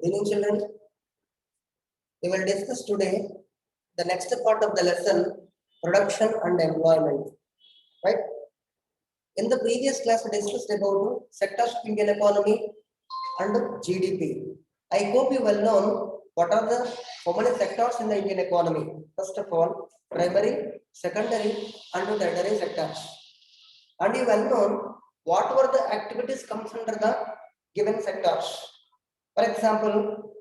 Good evening, children. We will discuss today the next part of the lesson, production and employment. Right? In the previous class, we discussed about sectors of Indian economy and GDP. I hope you well know what are the how many sectors in the Indian economy. First of all, primary, secondary, and tertiary sectors. And you well know what were the activities comes under the given sectors. For example,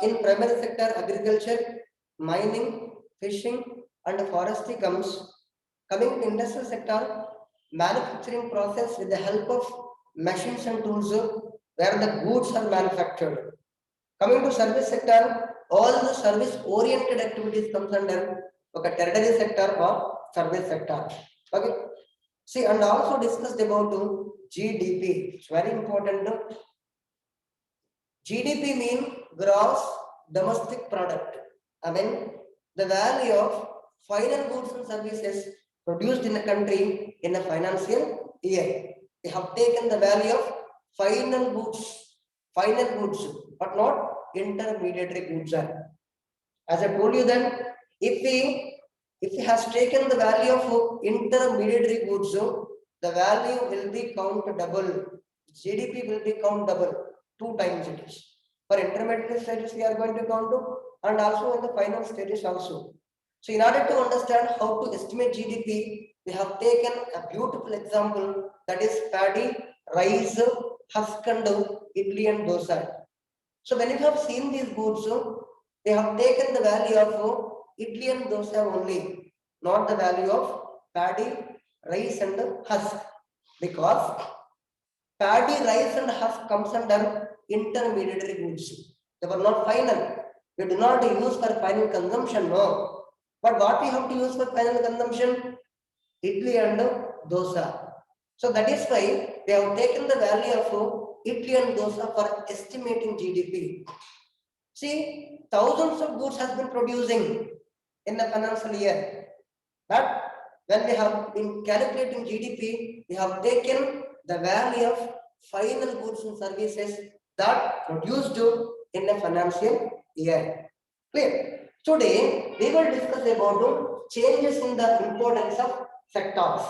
in primary sector, agriculture, mining, fishing, and forestry comes. Coming to industrial sector, manufacturing process with the help of machines and tools where the goods are manufactured. Coming to service sector, all the service-oriented activities comes under okay, tertiary sector or service sector. Okay. See, and also discussed about GDP. It's very important. GDP means gross domestic product. I mean, the value of final goods and services produced in a country in a financial year. They have taken the value of final goods, but not intermediary goods. As I told you then, if he has taken the value of intermediary goods, the value will be count double. GDP will be count double. 2 times it is. For intermediate stages, we are going to count and also in the final stages also. So in order to understand how to estimate GDP, we have taken a beautiful example, that is paddy, rice, husk and idli and dosa. So when you have seen these goods, they have taken the value of idli and dosa only, not the value of paddy, rice and husk, because paddy, rice and husk comes under intermediary goods. They were not final. We do not use for final consumption, no. But what we have to use for final consumption? Idli and dosa. So that is why they have taken the value of idli and dosa for estimating GDP. See, thousands of goods has been producing in the financial year. But when we have been calculating GDP, we have taken the value of final goods and services that produced in the financial year. Clear? Today, we will discuss about changes in the importance of sectors.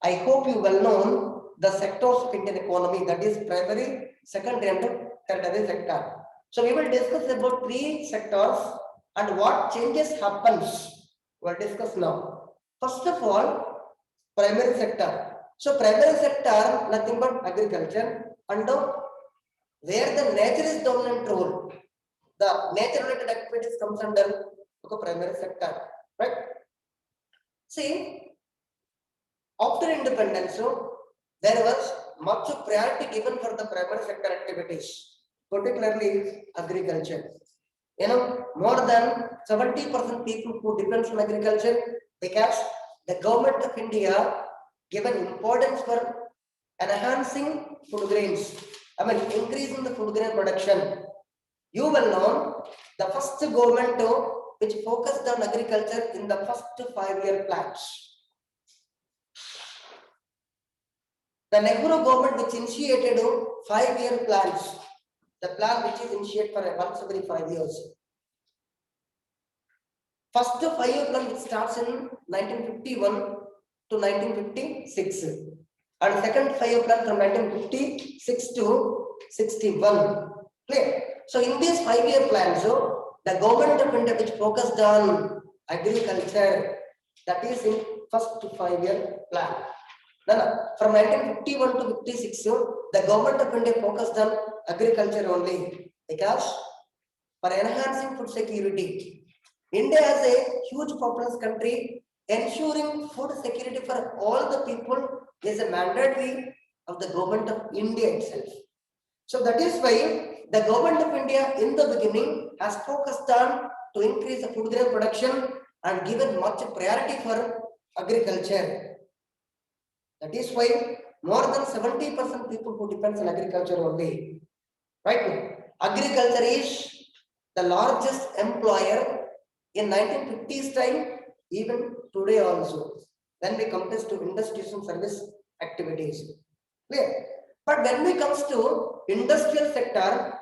I hope you well know the sectors of Indian economy, that is primary, secondary and tertiary sector. So we will discuss about 3 sectors and what changes happens. We will discuss now. First of all, primary sector. So primary sector, nothing but agriculture, and where the nature is dominant role. The nature related activities comes under primary sector, right? See, after independence, there was much priority given for the primary sector activities, particularly agriculture. You know, more than 70% people who depends on agriculture, because the government of India given importance for enhancing food grains. I mean, increasing the food grain production. You will know the first government which focused on agriculture in the first 5-year plans. The Nehru government which initiated 5-year plans, the plan which is initiated for once every 5 years. First 5-year plan which starts in 1951 to 1956, and second 5-year plan from 1956 to 61. Clear? So in these 5-year plans, the government of India which focused on agriculture, that is in first 5-year plan. From 1951 to 56, the government of India focused on agriculture only, because for enhancing food security, India is a huge populous country. Ensuring food security for all the people is a mandatory of the government of India itself. So that is why the government of India in the beginning has focused on to increase the food grain production and given much priority for agriculture. That is why more than 70% people who depends on agriculture only. Right? Agriculture is the largest employer in 1950s time, even today also, when we compare to industries and service activities. Clear? But when we comes to industrial sector,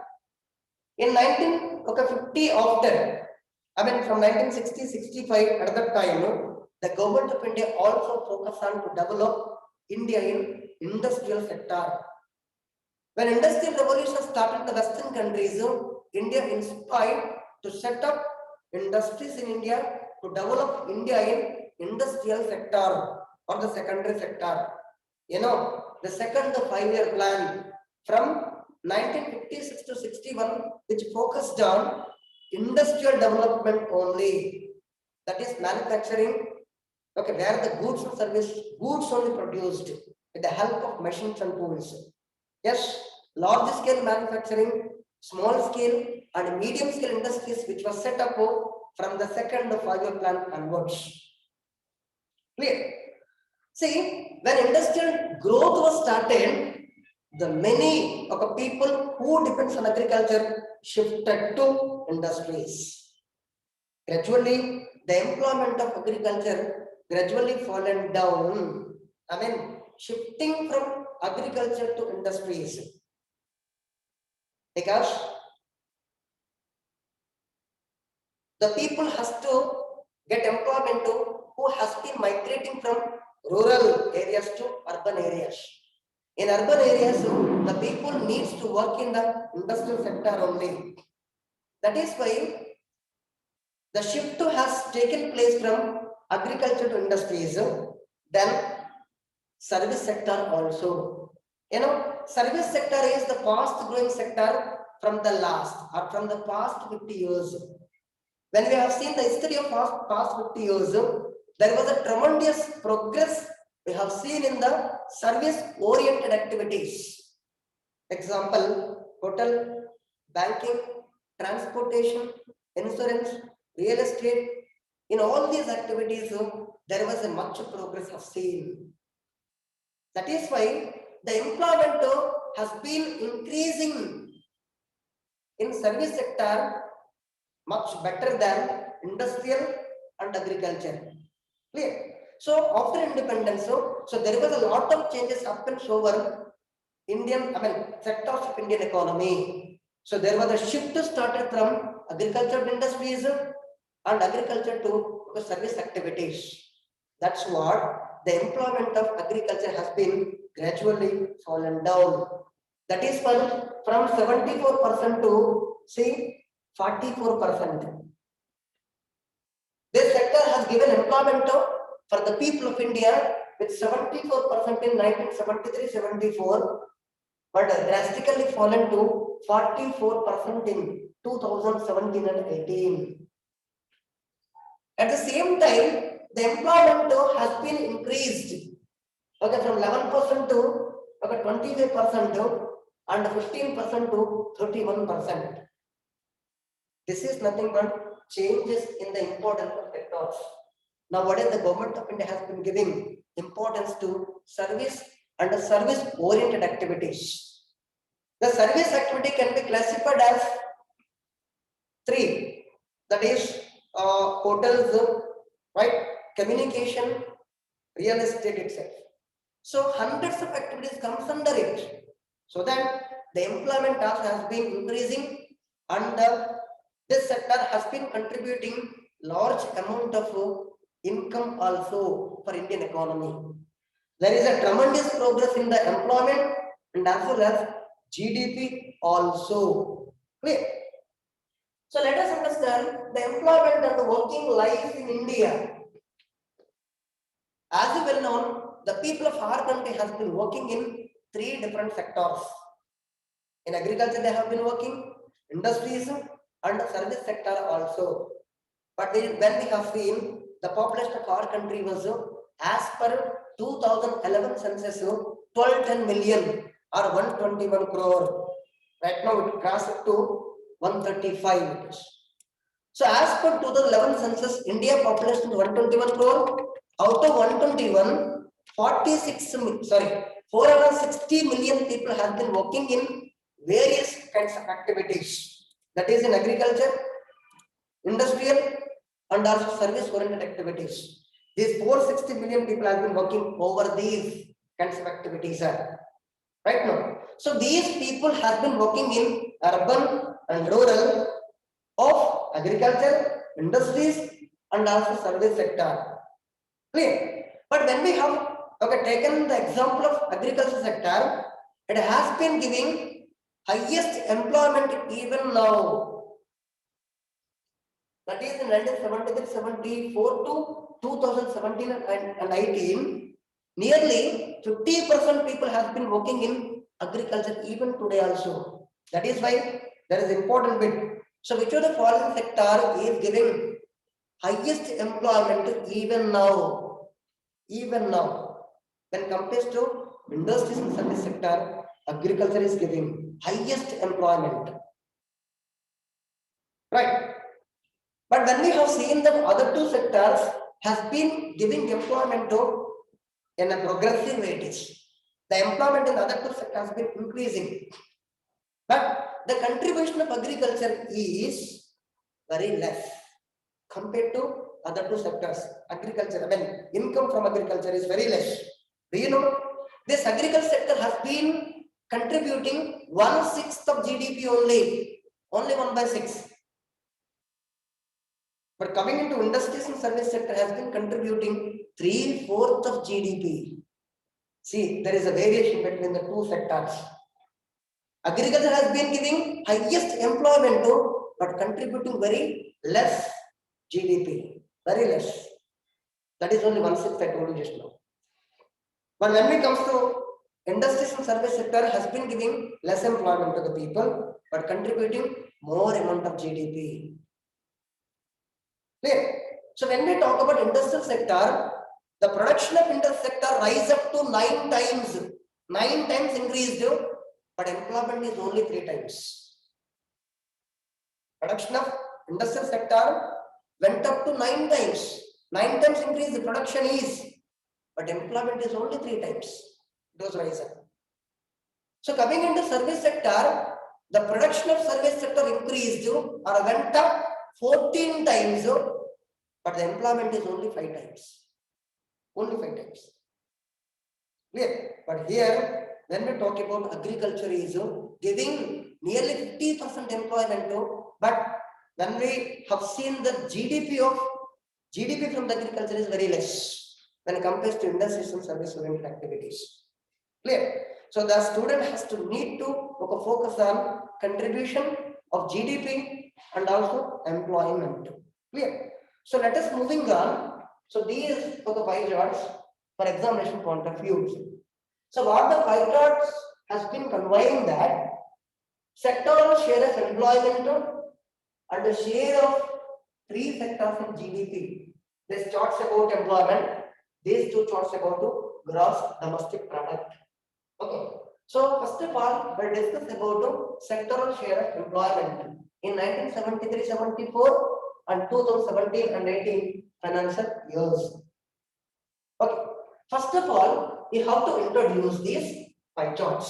In 1950 after, from 1960-65 at that time, the government of India also focused on to develop India in industrial sector. When industrial revolution started in the Western countries, India inspired to set up industries in India to develop India in industrial sector or the secondary sector. The second 5-year plan from 1956 to 61, which focused on industrial development only, that is manufacturing, where the goods and goods only produced with the help of machines and tools. Yes, large scale manufacturing, small scale and medium scale industries which was set up from the second 5-year plan onwards. Clear? See, when industrial growth was started, the many of the people who depends on agriculture shifted to industries. Gradually, the employment of agriculture gradually fallen down. Shifting from agriculture to industries. Because the people has to get employment who has been migrating from rural areas to urban areas. In urban areas, the people needs to work in the industrial sector only. That is why the shift has taken place from agriculture to industries. Then service sector also. Service sector is the fast growing sector from the past 50 years. When we have seen the history of past 50 years, there was a tremendous progress we have seen in the service-oriented activities. Example, hotel, banking, transportation, insurance, real estate. In all these activities, there was a much progress of seen. That is why the employment has been increasing in service sector much better than industrial and agriculture. Clear? So after independence, so there was a lot of changes happened over sectors of Indian economy. So there was a shift started from agriculture to industries and agriculture to service activities. That's what the employment of agriculture has been gradually fallen down. That is from 74% to 44%. This sector has given employment for the people of India with 74% in 1973-74, but drastically fallen to 44% in 2017 and 18. At the same time, the employment has been increased from 11% to 25% and 15% to 31%. This is nothing but changes in the importance of sectors. Now, what is the government of India has been giving importance to service and service-oriented activities. The service activity can be classified as 3. That is hotels, right? Communication, real estate itself. So hundreds of activities comes under it. So that the employment has been increasing and this sector has been contributing large amount of income also for Indian economy. There is a tremendous progress in the employment and as well as GDP also. Clear? So let us understand the employment and the working life in India. As you well known, the people of our country has been working in 3 different sectors. In agriculture they have been working, industries and service sector also. But when we have seen the population of our country was as per 2011 census 1210 million or 121 crore. Right now it crossed to 135. So as per 2011 census, India population is 121 crore. Out of 121, 460 million people have been working in various kinds of activities. That is in agriculture, industrial, and also service-oriented activities. These 460 million people have been working over these kinds of activities. right now. So these people have been working in urban and rural of agriculture, industries, and also service sector. Clear? But when we have taken the example of agriculture sector, it has been giving highest employment even now. That is in 1973-74 to 2017 and 18. Nearly 50% people have been working in agriculture even today also. That is why there is important bit. So which of the following sector is giving highest employment even now? Even now, when compared to industries and service sector, agriculture is giving highest employment. Right? But when we have seen the other two sectors has been giving employment to in a progressive weightage. The employment in the other two sectors has been increasing. But the contribution of agriculture is very less compared to other two sectors. Agriculture, I mean, income from agriculture is very less. Do you know? This agriculture sector has been contributing 1/6 of GDP only 1/6. But coming into industries and service sector has been contributing 3/4 of GDP. See, there is a variation between the two sectors. Agriculture has been giving highest employment to, but contributing very less GDP, very less. That is only 1/6 I told you just now. But when it comes to industries and service sector has been giving less employment to the people, but contributing more amount of GDP. Clear? So when we talk about industrial sector, the production of industrial sector rise up to 9 times increased, but employment is only 3 times. Production of industrial sector went up to 9 times. 9 times increase the production is, but employment is only 3 times. It was rise up. So coming into service sector, the production of service sector increased or went up 14 times, but the employment is only 5 times. Only 5 times. Clear? But here, when we talk about agriculture is giving nearly 50% employment, but when we have seen the GDP from the agriculture is very less when compared to industries and service oriented activities. Clear? So the student has to need to focus on contribution of GDP and also employment. Clear? So let us moving on. So these are the pie charts for examination point of view. So what the pie charts has been conveying that sectoral share of employment and the share of 3 sectors of GDP. This charts about employment. These 2 charts about gross domestic product. Okay. So first of all, we'll discuss about sectoral share of employment in 1973-74 and 2017 and 18 financial years. Okay. First of all, we have to introduce these pie charts.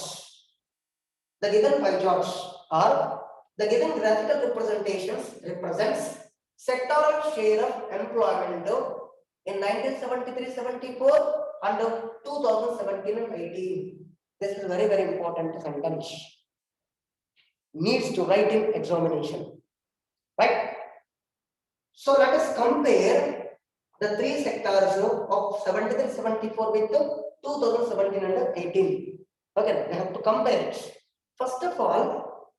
The given pie charts are the given graphical representations represents sectoral share of employment in 1973-74 and 2017 and 18. This is very, very important sentence. Needs to write in examination. Right? So let us compare the 3 sectors of 73-74 with 2017 and 18. Okay, we have to compare it. First of all,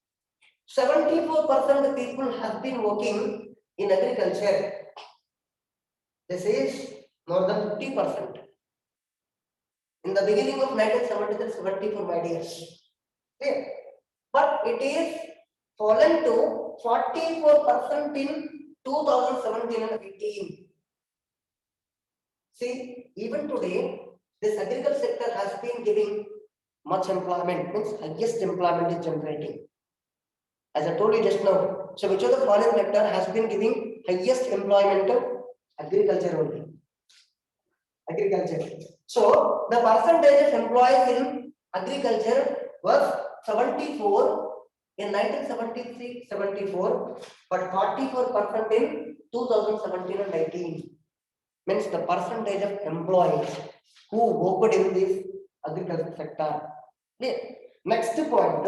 74% people have been working in agriculture. This is more than 50%. In the beginning of 1973-74, my dears. Okay. But it is fallen to 44% in 2017 and 18. See, even today, this agriculture sector has been giving much employment, means highest employment is generating. As I told you just now, so which of the following sector has been giving highest employment? Agriculture only. Agriculture. So the percentage of employees in agriculture was 74 in 1973-74, but 44% in 2017 and 19. Means the percentage of employees who worked in this agriculture sector Next point,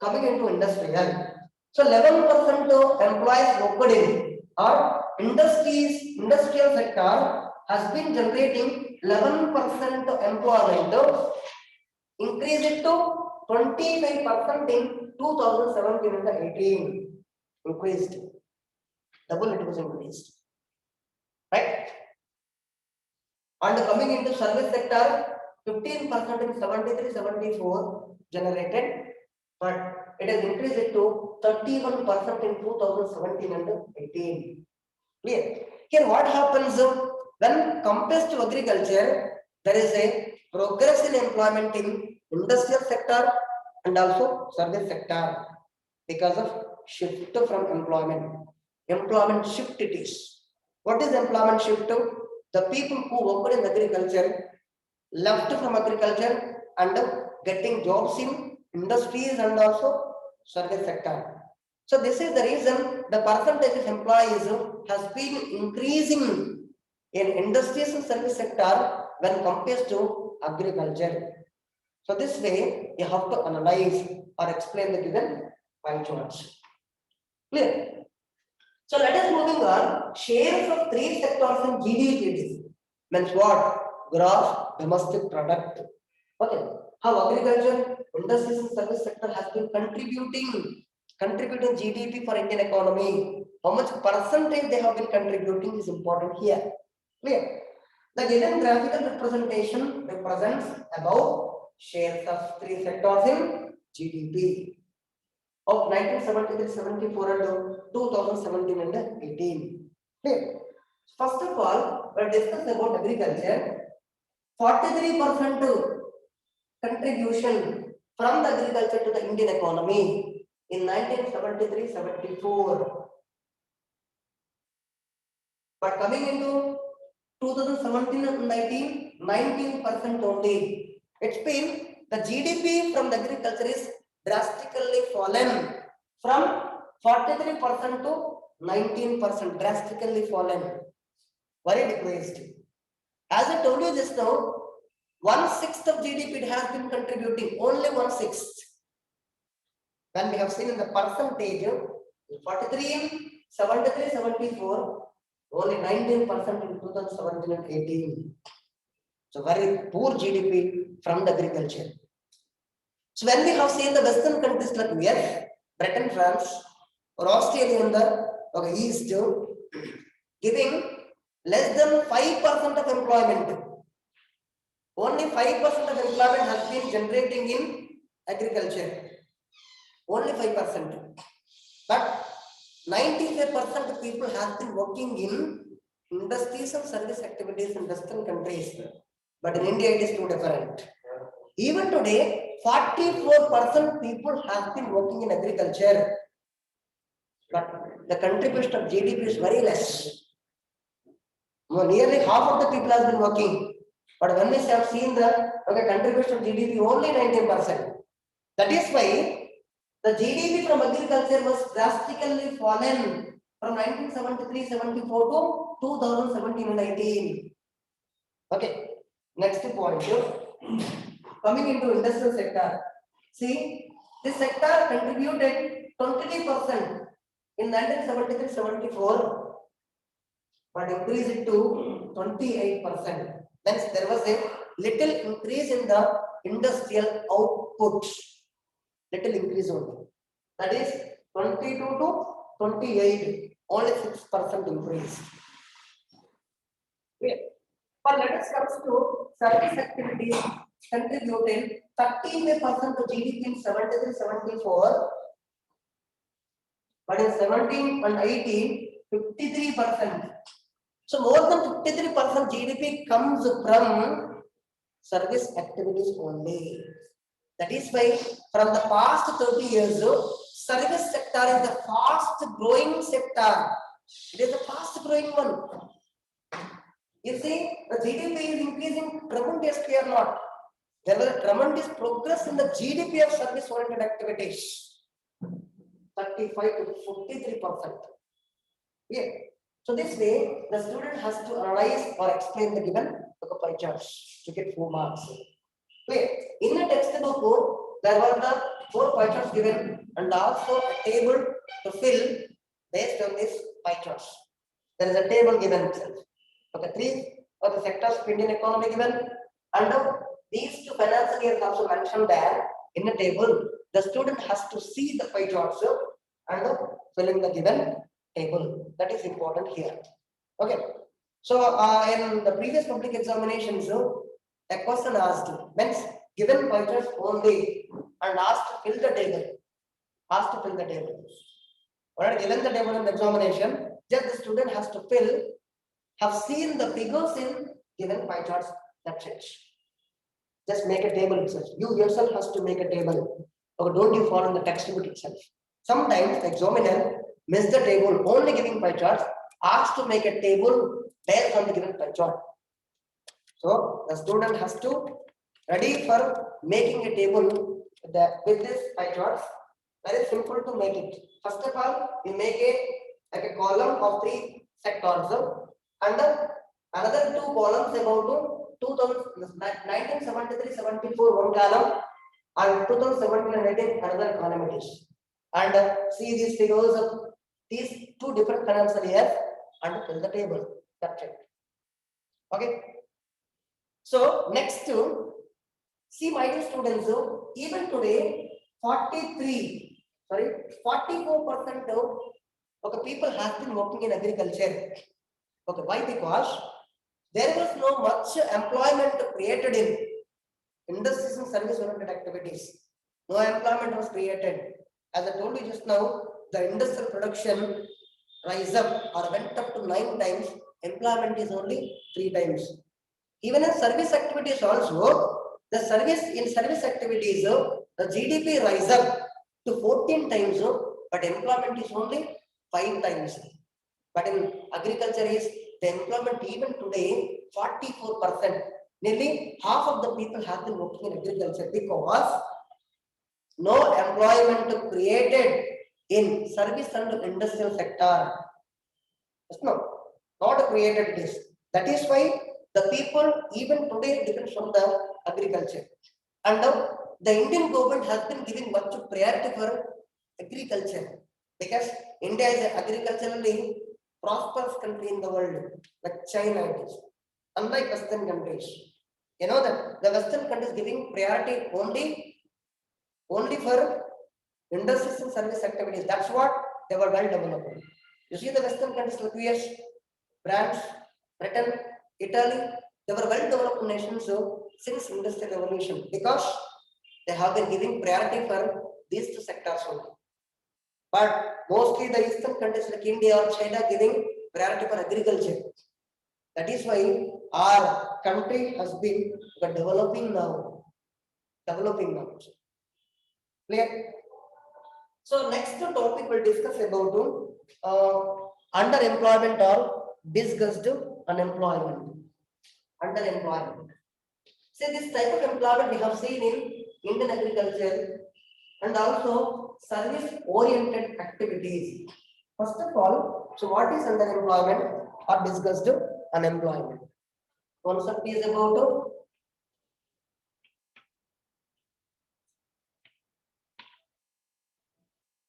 coming into industrial. So 11% employees worked in or industrial sector has been generating 11% employment, increase it to 25% in 2017 and 18. Increased, double it was increased, right? And coming into service sector, 15% in 73-74 generated, but it has increased to 31% in 2017 and 18. Clear? Here what happens when compared to agriculture, there is a progress in employment in industrial sector and also service sector because of shift from employment shift it is. What is employment shift? The people who work in agriculture left from agriculture and getting jobs in industries and also service sector. So this is the reason the percentage of employees has been increasing in industries and service sector when compared to agriculture. So this way you have to analyze or explain the given pie charts. Clear? So let us moving on. Shares of three sectors in GDP means what? Gross domestic product. Okay. How agriculture, industries and service sector has been contributing GDP for Indian economy. How much percentage they have been contributing is important here. Clear? The given graphical representation represents about shares of three sectors in GDP of 1973, 74 and 2017 and 18. Clear? First of all, we'll discuss about agriculture. 43% contribution from the agriculture to the Indian economy in 1973-74. But coming into 2017 and 19, 19% only. It's been the GDP from the agriculture is drastically fallen from 43% to 19%, drastically fallen. Very decreased. As I told you just now, 1/6 of GDP it has been contributing, only 1/6. When we have seen in the percentage, 43 in 73, 74, only 19% in 2017 and 18. So very poor GDP from the agriculture. So when we have seen the Western countries like US, Britain, France, or Australia in the East, giving less than 5% of employment. Only 5% of employment has been generating in agriculture. Only 5%. But 95% of people have been working in industries and service activities in Western countries. But in India, it is too different. Even today, 44% people have been working in agriculture. But the contribution of GDP is very less. Nearly half of the people have been working. But when we have seen the contribution of GDP only 19%. That is why the GDP from agriculture was drastically fallen from 1973-74 to 2017 and 18. Okay, next point. Coming into industrial sector. See, this sector contributed 23% in 1973-74. But increase it to 28%. Then there was a little increase in the industrial output. Little increase only. That is 22 to 28. Only 6% increase. Okay. But let us come to service activities contributed 38% to GDP in 73-74. But in 17 and 18, 53%. So more than 53% GDP comes from service activities only. That is why from the past 30 years, service sector is the fast growing sector. It is the fast growing one. You see, the GDP is increasing tremendously or not. There was a tremendous progress in the GDP of service oriented activities. 35 to 43%. Yeah. So this way, the student has to analyze or explain the given pie charts to get 4 marks. Clear? In the textbook, there were the 4 pie charts given and also a table to fill based on this pie charts. There is a table given itself. Okay, 3 of the sectors of Indian economy given, and these 2 financial years also mentioned there in the table. The student has to see the pie charts and fill in the given table. That is important here. Okay. So in the previous public examinations, a question asked when given pie charts only and asked to fill the table. Asked to fill the table. Alright, given the table in the examination, just the student has to fill, have seen the figures in given pie charts. That's it. Just make a table itself. You yourself has to make a table. Or don't you follow the textbook itself? Sometimes the examiner miss the table only giving pie charts, asked to make a table based on the given pie chart. So the student has to ready for making a table with this pie charts. Very simple to make it. First of all, we make a column of 3 sectors and another 2 columns about 1973-74 one column and 2017 and 18 another column it is. And see these figures of these 2 different financial years and fill the table. That's it. Okay. So next to see my dear students, even today 44% of people have been working in agriculture. Okay, why? Because there was no much employment created in industries and service oriented activities. No employment was created. As I told you just now, the industrial production rise up or went up to 9 times. Employment is only 3 times. Even in service activities also, the service activities, the GDP rise up to 14 times, but employment is only 5 times. But in agriculture is the employment even today 44%. Nearly half of the people have been working in agriculture because no employment created in service and industrial sector. No, not created this. That is why the people even today depends on the agriculture. And now the Indian government has been giving much priority for agriculture because India is an agriculturally prosperous country in the world, like China it is. Unlike Western countries, you know that the Western countries giving priority only for industries and service activities. That's what they were well developed. You see the Western countries like US, France, Britain, Italy, they were well developed nations since industrial revolution because they have been giving priority for these 2 sectors only. But mostly the eastern countries like India or China giving priority for agriculture. That is why our country has been developing now. Clear? So next topic we'll discuss about underemployment or discussed unemployment. Underemployment. See, this type of employment we have seen in Indian agriculture and also service-oriented activities. First of all, so what is underemployment or discussed unemployment? Concept is about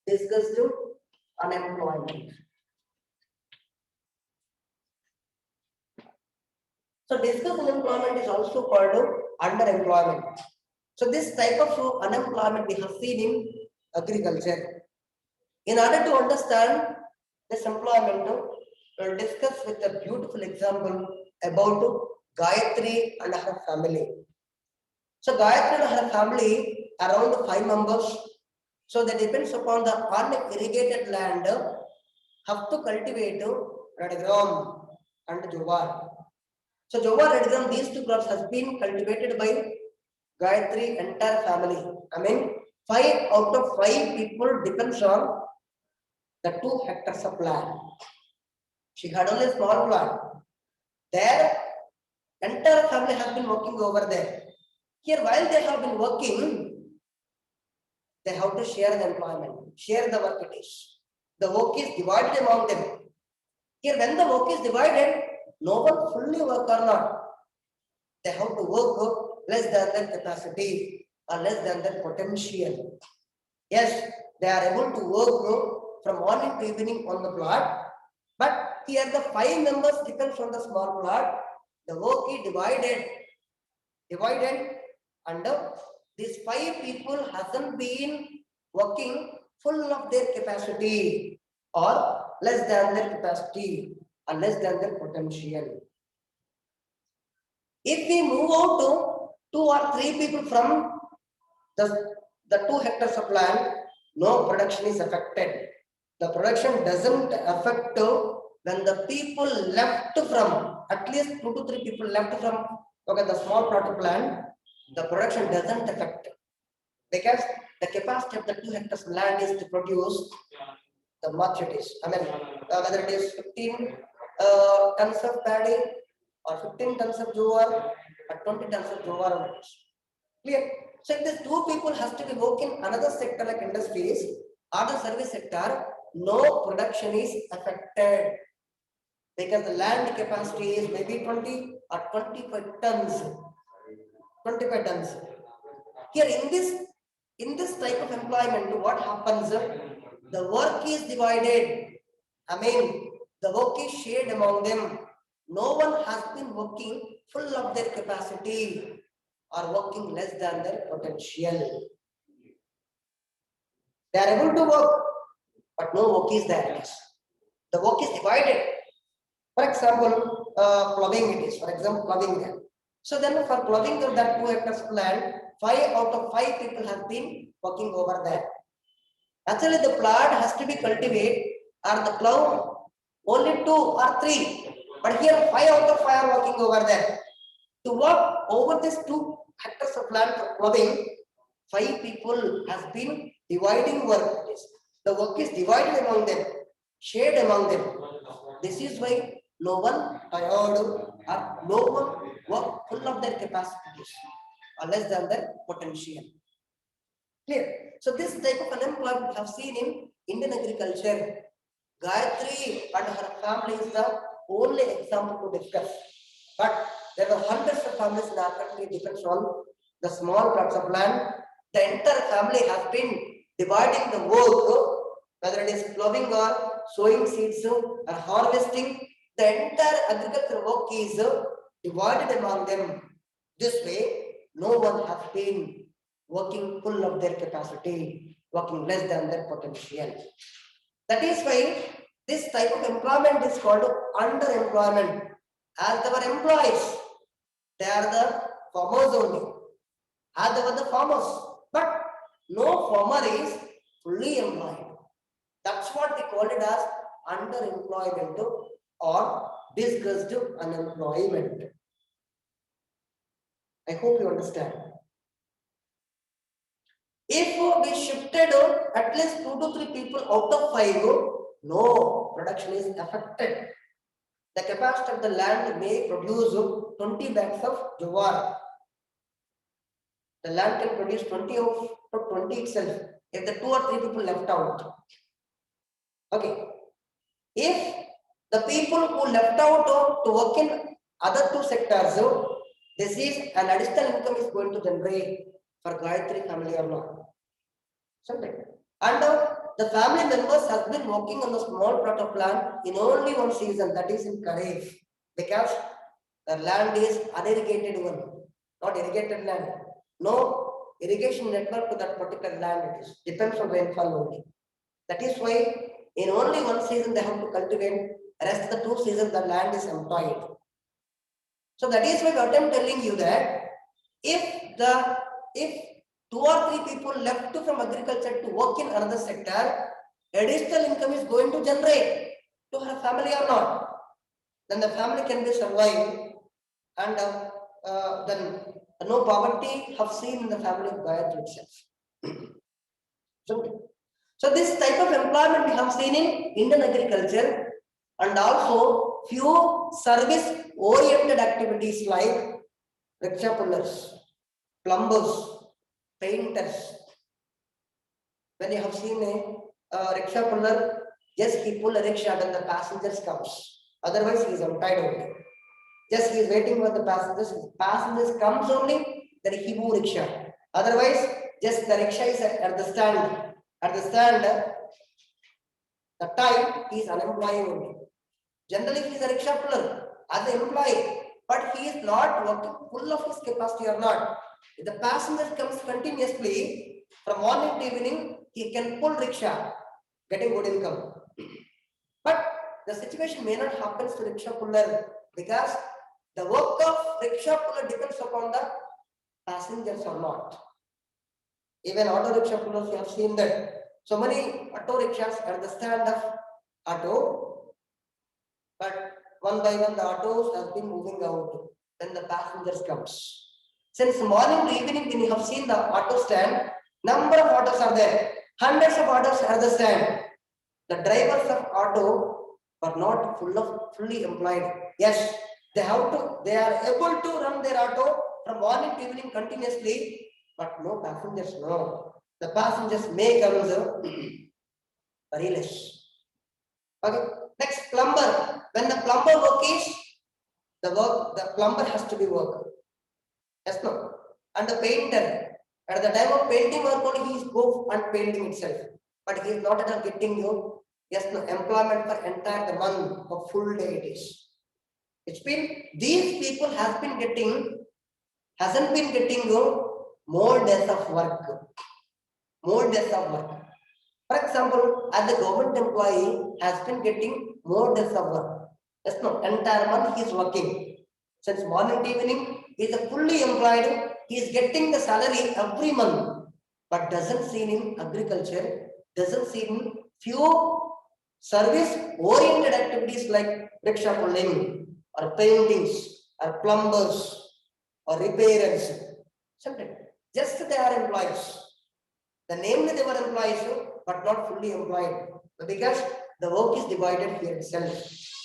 discussed unemployment. So discussed unemployment is also called underemployment. So this type of unemployment we have seen in agriculture. In order to understand this employment, we'll discuss with a beautiful example about Gayatri and her family. So Gayatri and her family around 5 members. So that depends upon the unirrigated land, have to cultivate red gram and jowar. So jowar, red gram, these 2 crops has been cultivated by Gayatri entire family. I mean 5 out of 5 people depends on the 2 hectares of land. She had only a small plant. Their entire family has been working over there. Here, while they have been working, they have to share the employment, share the work it is. The work is divided among them. Here, when the work is divided, no one fully work or not. They have to work less than their capacity or less than their potential. Yes, they are able to work from morning to evening on the plot, but here the 5 members depends on the small plot. The work is divided, and these 5 people hasn't been working full of their capacity or less than their capacity or less than their potential. If we move out to 2 or 3 people from the 2 hectares of land, no production is affected. The production doesn't affect when the people left from, at least 2 to 3 people left from the small plot of land, the production doesn't affect, because the capacity of the 2 hectares land is to produce the much it is. I mean, whether it is 15 tons of paddy or 15 tons of jowar or 20 tons of jowar. Clear? So if these 2 people has to be working another sector like industries or the service sector, no production is affected, because the land capacity is maybe 20 or 25 tons. 25 tons. Here in this type of employment, what happens? The work is divided. I mean, the work is shared among them. No one has been working full of their capacity or working less than their potential. They are able to work, but no work is there. The work is divided. For example, ploughing it is. For example, ploughing there. So then for ploughing of that 2 hectares of land, 5 out of 5 people have been working over there. Actually, the plot has to be cultivated or the plough only 2 or 3. But here 5 out of 5 are working over there. To work over this 2 hectares of land for ploughing, 5 people has been dividing work. The work is divided among them, shared among them. This is why no one tired or no one work full of their capacities or less than their potential. Clear? So this type of unemployment we have seen in Indian agriculture. Gayatri and her family is the only example to discuss. But there are hundreds of families in our country depends on the small plots of land. The entire family has been dividing the work, whether it is ploughing or sowing seeds or harvesting. The entire agricultural work is divided among them. This way, no one has been working full of their capacity, working less than their potential. That is why this type of employment is called underemployment. As they were employees, they are the farmers only. As they were the farmers, but no farmer is fully employed. That's what they call it as underemployment or disguised unemployment. I hope you understand. If we shifted at least 2 to 3 people out of 5, no production is affected. The capacity of the land may produce 20 bags of jowar. The land can produce 20 of 20 itself if the 2 or 3 people left out. Okay. If the people who left out to work in other 2 sectors, this is an additional income is going to generate for Gayatri family or not. Something. And the family members have been working on a small plot of land in only one season, that is in Kharif, because the land is unirrigated one, not irrigated land. No irrigation network to that particular land. It is depends on rainfall only. That is why in only one season they have to cultivate. Rest of the 2 seasons the land is employed. So that is why what I am telling you that if 2 or 3 people left from agriculture to work in another sector, additional income is going to generate to her family or not. Then the family can be survived, and then no poverty have seen in the family of Gayatri itself. So this type of employment we have seen in Indian agriculture, and also few service oriented activities like rickshaw pullers, plumbers, painters. When you have seen a rickshaw puller, just he pull a rickshaw when the passengers comes. Otherwise, he is untied only. Just he is waiting for the passengers. If passengers comes only, then he move rickshaw. Otherwise, just the rickshaw is at the stand. At the stand, the time he is unemployed only. Generally, he is a rickshaw puller as an employee, but he is not working full of his capacity or not. If the passenger comes continuously from morning to evening, he can pull rickshaw, getting good income. But the situation may not happen to rickshaw puller because the work of rickshaw puller depends upon the passengers or not. Even auto rickshaw pullers, you have seen that so many auto rickshaws at the stand of auto, but one by one the autos have been moving out. Then the passengers comes. Since morning to evening, when you have seen the auto stand, number of autos are there. Hundreds of autos are the stand. The drivers of auto are not fully employed. Yes, they are able to run their auto from morning to evening continuously, but no passengers, no. The passengers may come very less. Okay. Next, plumber. When the plumber work is, the plumber has to be work. Yes, no. And the painter, at the time of painting work only he is go and painting itself. But he is not at all getting you, yes, no, employment for entire the month of full day it is. It's been, these people hasn't been getting you more days of work. More days of work. For example, as a government employee has been getting more days of work. Yes, no, entire month he is working. Since morning to evening, he is fully employed. He is getting the salary every month, but doesn't see in agriculture, doesn't see in few service-oriented activities like rickshaw pulling, or paintings, or plumbers, or repairers. Something. Just they are employees. The namely they were employees, but not fully employed, because the work is divided here itself.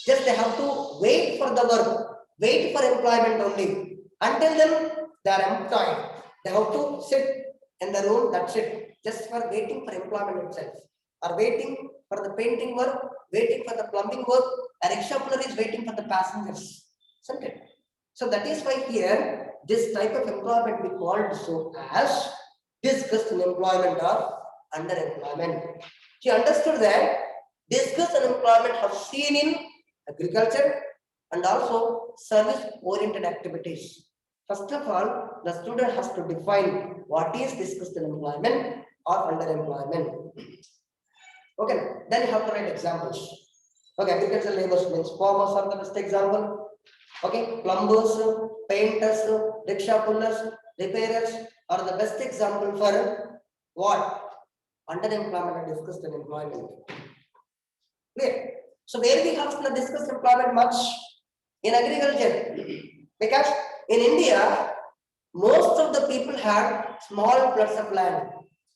Just they have to wait for the work, wait for employment only. Until then, they are employed. They have to sit in the room, that's it, just for waiting for employment itself. Or waiting for the painting work, waiting for the plumbing work, a rickshaw puller is waiting for the passengers. Isn't it? So that is why here, this type of employment we called so as disgust in employment or underemployment. She understood that disgust and employment have seen in agriculture and also service-oriented activities. First of all, the student has to define what is disgust in employment or underemployment. Okay, then you have to write examples. Okay, agricultural laborers means farmers are the best example. Okay, plumbers, painters, rickshaw pullers, repairers are the best example for what? Underemployment and discussed employment. Clear? So where we have to discuss employment much? In agriculture. Because in India, most of the people had small plots of land.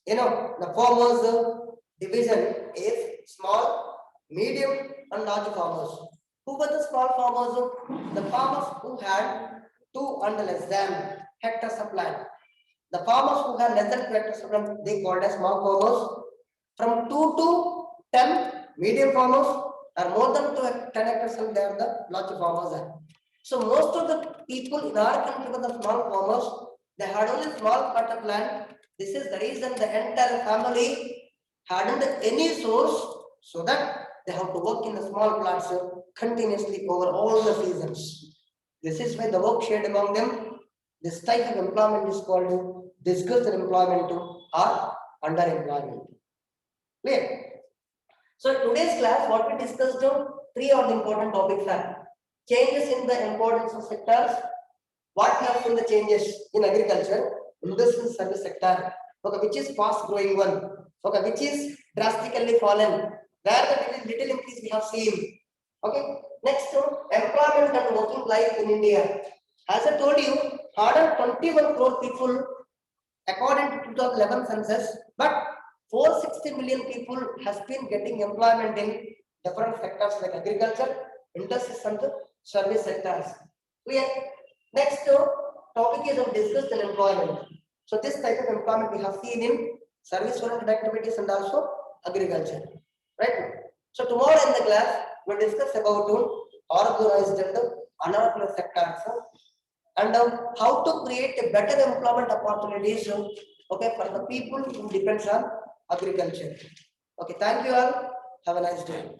You know, the farmers division is small, medium and large farmers. Who were the small farmers? The farmers who had 2 and less than hectares of land. The farmers who had less than 2 hectares of land, they called as small farmers. From 2 to 10, medium farmers, are more than 10 hectares, and they are the large farmers. So most of the people in our country were the small farmers. They had only small part of land. This is the reason the entire family hadn't any source, so that they have to work in the small plots continuously over all the seasons. This is why the work shared among them. This type of employment is called discussed employment or underemployment. Clear? So in today's class, what we discussed, 3 of the important topics are changes in the importance of sectors, what we have seen the changes in agriculture, industry service sector, okay, which is fast growing one, okay, which is drastically fallen, where the little increase we have seen. Okay, next employment and working life in India. As I told you, 121 crore people according to 2011 census, but 460 million people has been getting employment in different sectors like agriculture, industry and service sectors. Clear? Next topic is of discussed employment. So this type of employment we have seen in service-oriented activities and also agriculture. Right? So tomorrow in the class we'll discuss about organized and unorganized sectors and how to create a better employment opportunities, okay, for the people who depends on agriculture. Okay, thank you all. Have a nice day.